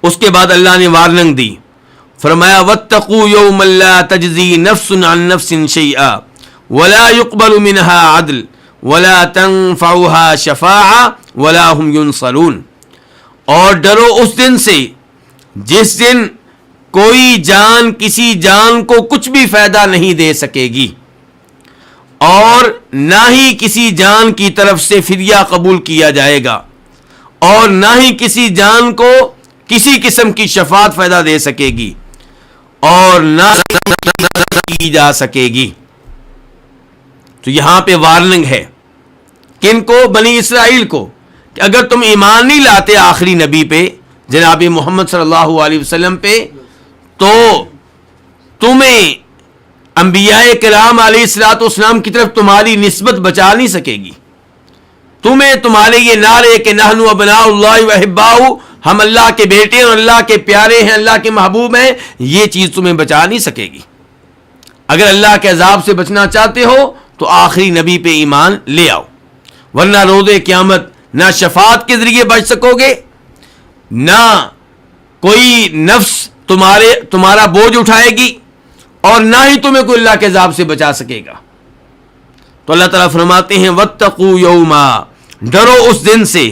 اس کے بعد اللہ نے وارننگ دی، فرمایا واتقوا یوما لا تجزی نفس عن نفس شیئا ولا يقبل منها عدل ولا تنفعها شفاعة ولا هم ينصرون، اور ڈرو اس دن سے جس دن کوئی جان کسی جان کو کچھ بھی فائدہ نہیں دے سکے گی، اور نہ ہی کسی جان کی طرف سے فدیہ قبول کیا جائے گا، اور نہ ہی کسی جان کو کسی قسم کی شفاعت فائدہ دے سکے گی، اور نہ کی جا سکے گی۔ تو یہاں پہ وارننگ ہے کن کو؟ بنی اسرائیل کو، کہ اگر تم ایمان نہیں لاتے آخری نبی پہ جناب محمد صلی اللہ علیہ وسلم پہ، تو تمہیں انبیاء کرام علیہ الصلوۃ والسلام کی طرف تمہاری نسبت بچا نہیں سکے گی، تمہیں تمہارے یہ نعرے کہ نحن ابناء اللہ واحباؤہ، ہم اللہ کے بیٹے ہیں اور اللہ کے پیارے ہیں، اللہ کے محبوب ہیں، یہ چیز تمہیں بچا نہیں سکے گی۔ اگر اللہ کے عذاب سے بچنا چاہتے ہو تو آخری نبی پہ ایمان لے آؤ، ورنہ روز قیامت نہ شفاعت کے ذریعے بچ سکو گے، نہ کوئی نفس تمہارا بوجھ اٹھائے گی، اور نہ ہی تمہیں کوئی اللہ کے عذاب سے بچا سکے گا۔ تو اللہ تعالیٰ فرماتے ہیں واتقوا یوما، ڈرو اس دن سے۔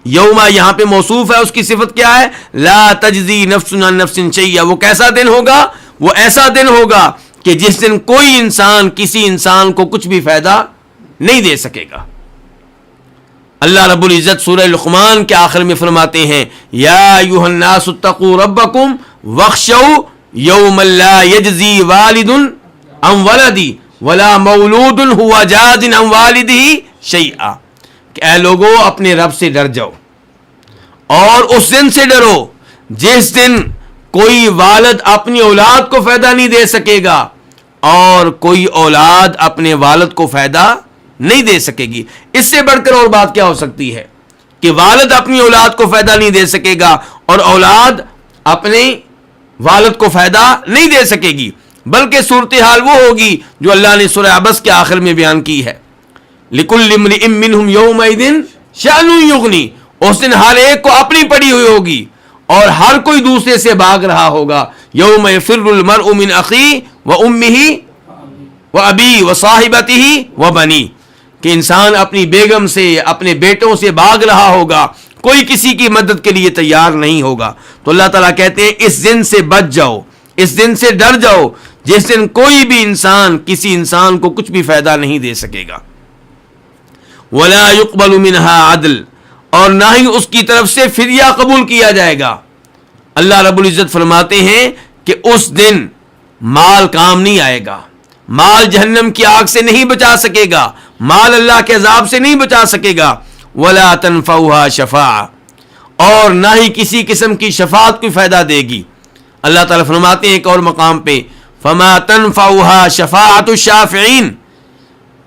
یوما یہاں پہ موصوف ہے، اس کی صفت کیا ہے؟ لا تجزی نفس عن نفس شیئا، وہ کیسا دن ہوگا؟ وہ ایسا دن ہوگا کہ جس دن کوئی انسان کسی انسان کو کچھ بھی فائدہ نہیں دے سکے گا۔ اللہ رب العزت سورہ لقمان کے آخر میں فرماتے ہیں یا ایھا الناس اتقوا ربکم واخشوا یوما لا یجزی والد عن ولدہ ولا مولود هو جاز عن والدہ شیئا، کہ اے لوگو اپنے رب سے ڈر جاؤ، اور اس دن سے ڈرو جس دن کوئی والد اپنی اولاد کو فائدہ نہیں دے سکے گا، اور کوئی اولاد اپنے والد کو فائدہ نہیں دے سکے گی۔ اس سے بڑھ کر اور بات کیا ہو سکتی ہے کہ والد اپنی اولاد کو فائدہ نہیں دے سکے گا اور اولاد اپنے والد کو فائدہ نہیں دے سکے گی، بلکہ صورتحال وہ ہوگی جو اللہ نے سورہ عبس کے آخر میں بیان کی ہے، لِكُلِّ امْرِئٍ مِّنْهُمْ يَوْمَئِذٍ شَأْنٌ يُغْنِي، اس دن ہر ایک کو اپنی پڑی ہوئی ہوگی اور ہر کوئی دوسرے سے بھاگ رہا ہوگا۔ یوم یفر المرء من اخیہ وامہ وابیہ وصاحبتہ وبنیہ، کہ انسان اپنی بیگم سے اپنے بیٹوں سے بھاگ رہا ہوگا، کوئی کسی کی مدد کے لیے تیار نہیں ہوگا۔ تو اللہ تعالیٰ کہتے ہیں اس دن سے بچ جاؤ، اس دن سے ڈر جاؤ جس دن کوئی بھی انسان کسی انسان کو کچھ بھی فائدہ نہیں دے سکے گا۔ ولا يقبل منها عدل، اور نہ ہی اس کی طرف سے فدیہ قبول کیا جائے گا۔ اللہ رب العزت فرماتے ہیں کہ اس دن مال کام نہیں آئے گا، مال جہنم کی آگ سے نہیں بچا سکے گا، مال اللہ کے عذاب سے نہیں بچا سکے گا۔ ولا تنفعها شفاعہ، اور نہ ہی کسی قسم کی شفاعت کوئی فائدہ دے گی۔ اللہ تعالیٰ فرماتے ہیں ایک اور مقام پہ فما تنفعها شفاعت الشافعین،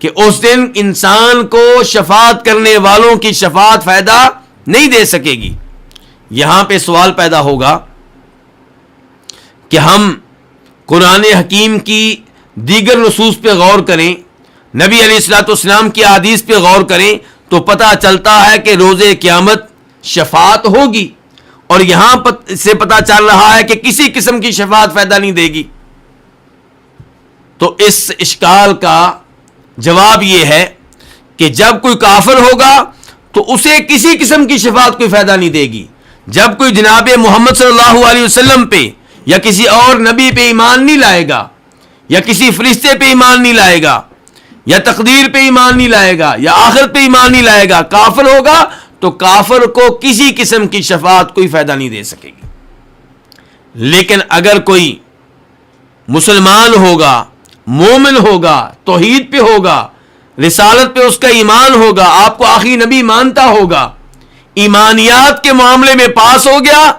کہ اس دن انسان کو شفاعت کرنے والوں کی شفاعت فائدہ نہیں دے سکے گی۔ یہاں پہ سوال پیدا ہوگا کہ ہم قرآن حکیم کی دیگر نصوص پہ غور کریں، نبی علیہ الصلوۃ والسلام کی احادیث پہ غور کریں، تو پتہ چلتا ہے کہ روز قیامت شفاعت ہوگی، اور یہاں سے پتہ چل رہا ہے کہ کسی قسم کی شفاعت فائدہ نہیں دے گی۔ تو اس اشکال کا جواب یہ ہے کہ جب کوئی کافر ہوگا تو اسے کسی قسم کی شفاعت کوئی فائدہ نہیں دے گی۔ جب کوئی جناب محمد صلی اللہ علیہ وسلم پہ یا کسی اور نبی پہ ایمان نہیں لائے گا، یا کسی فرشتے پہ ایمان نہیں لائے گا، یا تقدیر پہ ایمان نہیں لائے گا، یا آخرت پہ ایمان نہیں لائے گا، کافر ہوگا، تو کافر کو کسی قسم کی شفاعت کوئی فائدہ نہیں دے سکے گی۔ لیکن اگر کوئی مسلمان ہوگا، مومن ہوگا، توحید پہ ہوگا، رسالت پہ اس کا ایمان ہوگا، آپ کو آخری نبی مانتا ہوگا، ایمانیات کے معاملے میں پاس ہو گیا،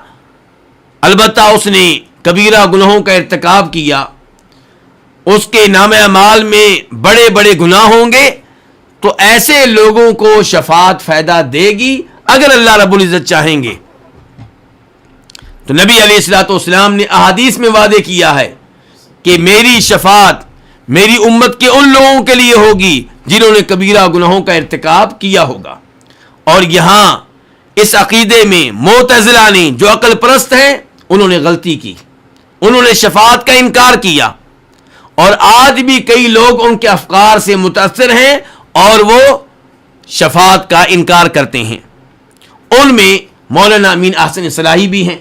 البتہ اس نے کبیرہ گناہوں کا ارتکاب کیا، اس کے نام اعمال میں بڑے بڑے گناہ ہوں گے، تو ایسے لوگوں کو شفاعت فائدہ دے گی اگر اللہ رب العزت چاہیں گے۔ تو نبی علیہ الصلوۃ والسلام نے احادیث میں وعدے کیا ہے کہ میری شفاعت میری امت کے ان لوگوں کے لیے ہوگی جنہوں نے کبیرہ گناہوں کا ارتکاب کیا ہوگا۔ اور یہاں اس عقیدے میں معتزلہ نے جو عقل پرست ہیں انہوں نے غلطی کی، انہوں نے شفاعت کا انکار کیا، اور آج بھی کئی لوگ ان کے افکار سے متاثر ہیں اور وہ شفاعت کا انکار کرتے ہیں۔ ان میں مولانا امین احسن اصلاحی بھی ہیں،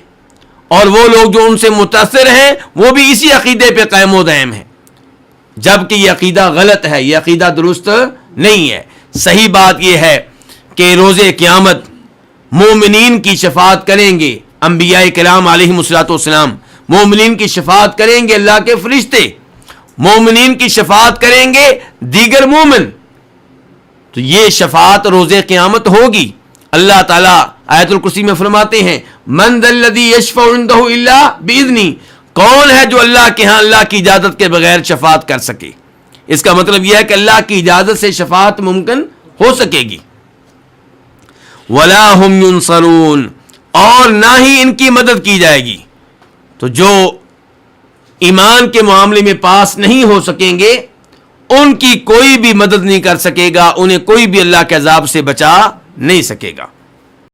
اور وہ لوگ جو ان سے متاثر ہیں وہ بھی اسی عقیدے پہ قائم و دائم ہیں، جبکہ یہ عقیدہ غلط ہے، یہ عقیدہ درست نہیں ہے۔ صحیح بات یہ ہے کہ روز قیامت مومنین کی شفاعت کریں گے انبیاء کرام علیہم الصلوۃ والسلام، مومنین کی شفاعت کریں گے اللہ کے فرشتے، مومنین کی شفاعت کریں گے دیگر مومن، تو یہ شفاعت روز قیامت ہوگی۔ اللہ تعالیٰ آیت الکرسی میں فرماتے ہیں من ذا الذی یشفع عندہ الا باذنہ، کون ہے جو اللہ کے ہاں اللہ کی اجازت کے بغیر شفاعت کر سکے؟ اس کا مطلب یہ ہے کہ اللہ کی اجازت سے شفاعت ممکن ہو سکے گی۔ ولا هم ینصرون، اور نہ ہی ان کی مدد کی جائے گی۔ تو جو ایمان کے معاملے میں پاس نہیں ہو سکیں گے ان کی کوئی بھی مدد نہیں کر سکے گا، انہیں کوئی بھی اللہ کے عذاب سے بچا نہیں سکے گا۔